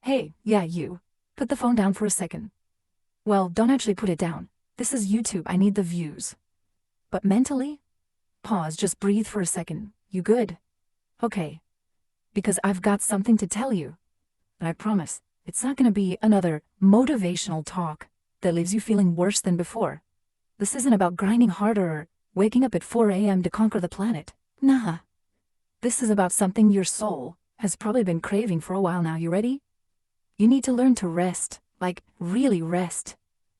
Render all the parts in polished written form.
Hey, yeah, you. Put the phone down for a second. Well, don't actually put it down. This is YouTube, I need the views. But mentally? Pause, just breathe for a second. You good? Okay. Because I've got something to tell you. And I promise, it's not gonna be another motivational talk that leaves you feeling worse than before. This isn't about grinding harder or waking up at 4 a.m. to conquer the planet. Nah. This is about something your soul has probably been craving for a while now. You ready? You need to learn to rest, like really rest.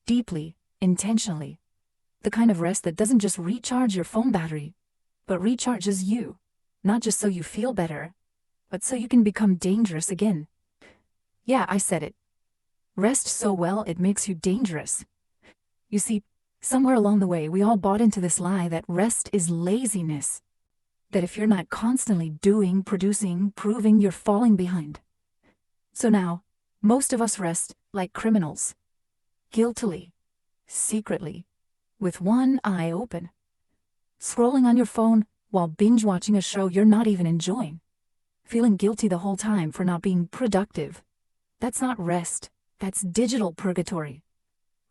Deeply, intentionally. The kind of rest that doesn't just recharge your phone battery, but recharges you. Not just so you feel better, but so you can become dangerous again. Yeah, I said it. Rest so well it makes you dangerous. You see, somewhere along the way we all bought into this lie that rest is laziness. That if you're not constantly doing, producing, proving, you're falling behind. So now, most of us rest like criminals. Guiltily. Secretly. With one eye open. Scrolling on your phone while binge-watching a show you're not even enjoying. Feeling guilty the whole time for not being productive. That's not rest. That's digital purgatory.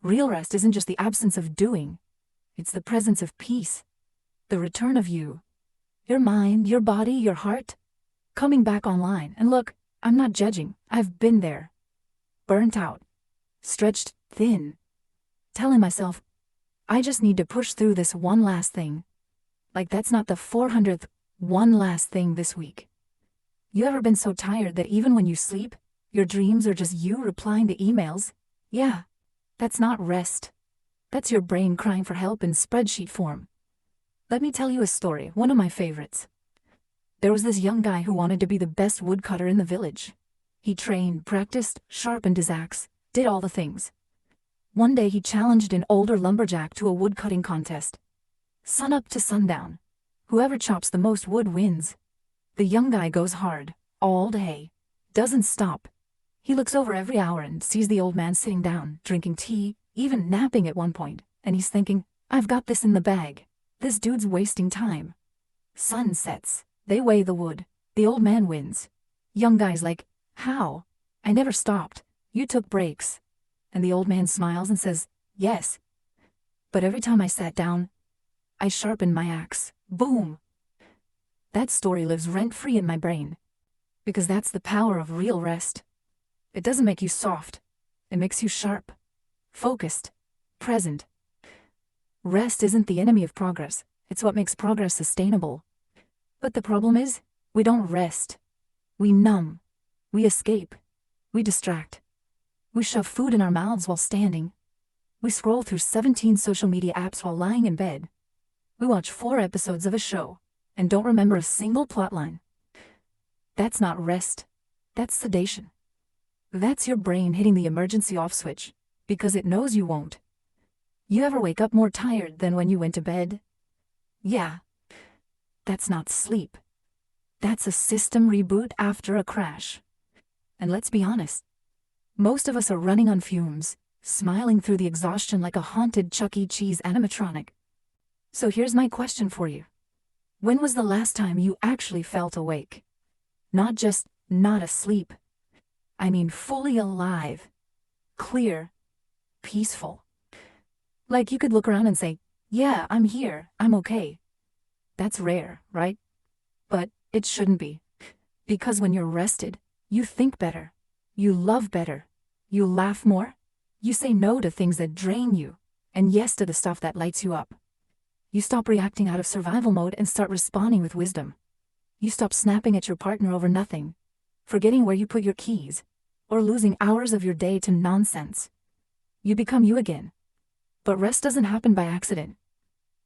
Real rest isn't just the absence of doing. It's the presence of peace. The return of you. Your mind, your body, your heart. Coming back online. And look, I'm not judging. I've been there. Burnt out. Stretched thin. Telling myself, I just need to push through this one last thing. Like that's not the 400th one last thing this week. You ever been so tired that even when you sleep, your dreams are just you replying to emails? Yeah, that's not rest. That's your brain crying for help in spreadsheet form. Let me tell you a story, one of my favorites. There was this young guy who wanted to be the best woodcutter in the village. He trained, practiced, sharpened his axe, did all the things. One day he challenged an older lumberjack to a woodcutting contest. Sun up to sundown. Whoever chops the most wood wins. The young guy goes hard, all day. Doesn't stop. He looks over every hour and sees the old man sitting down, drinking tea, even napping at one point, and he's thinking, I've got this in the bag. This dude's wasting time. Sun sets. They weigh the wood. The old man wins. Young guy's like, how? I never stopped. You took breaks. And the old man smiles and says, yes. But every time I sat down, I sharpened my axe. Boom. That story lives rent-free in my brain. Because that's the power of real rest. It doesn't make you soft. It makes you sharp. Focused. Present. Rest isn't the enemy of progress. It's what makes progress sustainable. But the problem is, we don't rest. We numb. We escape. We distract. We shove food in our mouths while standing. We scroll through 17 social media apps while lying in bed. We watch 4 episodes of a show and don't remember a single plotline. That's not rest. That's sedation. That's your brain hitting the emergency off switch because it knows you won't. You ever wake up more tired than when you went to bed? Yeah. That's not sleep. That's a system reboot after a crash. And let's be honest. Most of us are running on fumes, smiling through the exhaustion like a haunted Chuck E. Cheese animatronic. So here's my question for you. When was the last time you actually felt awake? Not just not asleep. I mean fully alive, clear, peaceful. Like you could look around and say, yeah, I'm here, I'm okay. That's rare, right? But it shouldn't be. Because when you're rested, you think better. You love better. You laugh more. You say no to things that drain you, and yes to the stuff that lights you up. You stop reacting out of survival mode and start responding with wisdom. You stop snapping at your partner over nothing, forgetting where you put your keys, or losing hours of your day to nonsense. You become you again. But rest doesn't happen by accident.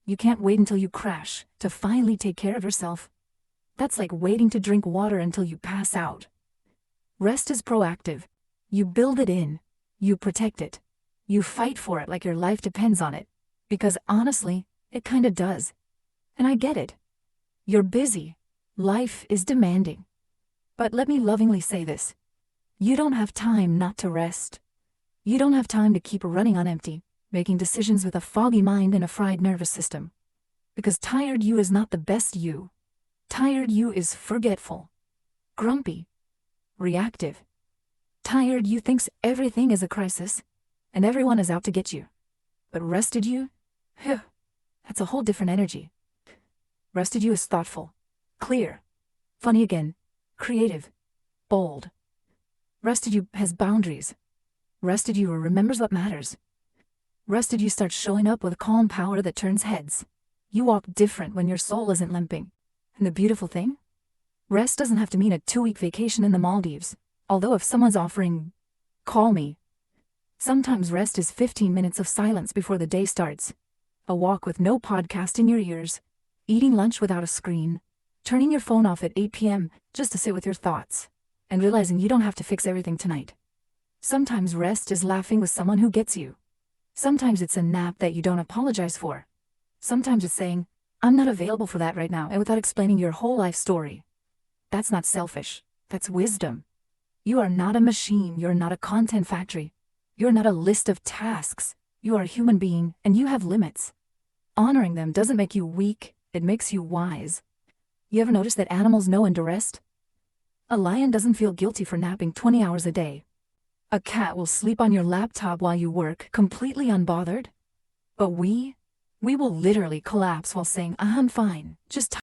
You can't wait until you crash to finally take care of yourself. That's like waiting to drink water until you pass out. Rest is proactive. You build it in. You protect it. You fight for it like your life depends on it. Because honestly, it kinda does. And I get it. You're busy. Life is demanding. But let me lovingly say this. You don't have time not to rest. You don't have time to keep running on empty, making decisions with a foggy mind and a fried nervous system. Because tired you is not the best you. Tired you is forgetful, grumpy, reactive. Tired you thinks everything is a crisis, and everyone is out to get you. But rested you? Phew, that's a whole different energy. Rested you is thoughtful, clear, funny again, creative, bold. Rested you has boundaries. Rested you remembers what matters. Rested you starts showing up with a calm power that turns heads. You walk different when your soul isn't limping. And the beautiful thing? Rest doesn't have to mean a 2-week vacation in the Maldives. Although if someone's offering, call me. Sometimes rest is 15 minutes of silence before the day starts. A walk with no podcast in your ears. Eating lunch without a screen. Turning your phone off at 8 p.m. just to sit with your thoughts. And realizing you don't have to fix everything tonight. Sometimes rest is laughing with someone who gets you. Sometimes it's a nap that you don't apologize for. Sometimes it's saying, I'm not available for that right now, and without explaining your whole life story. That's not selfish. That's wisdom. You are not a machine. You're not a content factory. You're not a list of tasks. You are a human being, and you have limits. Honoring them doesn't make you weak. It makes you wise. You ever notice that animals know when to rest? A lion doesn't feel guilty for napping 20 hours a day. A cat will sleep on your laptop while you work, completely unbothered. But we will literally collapse while saying, I'm fine, just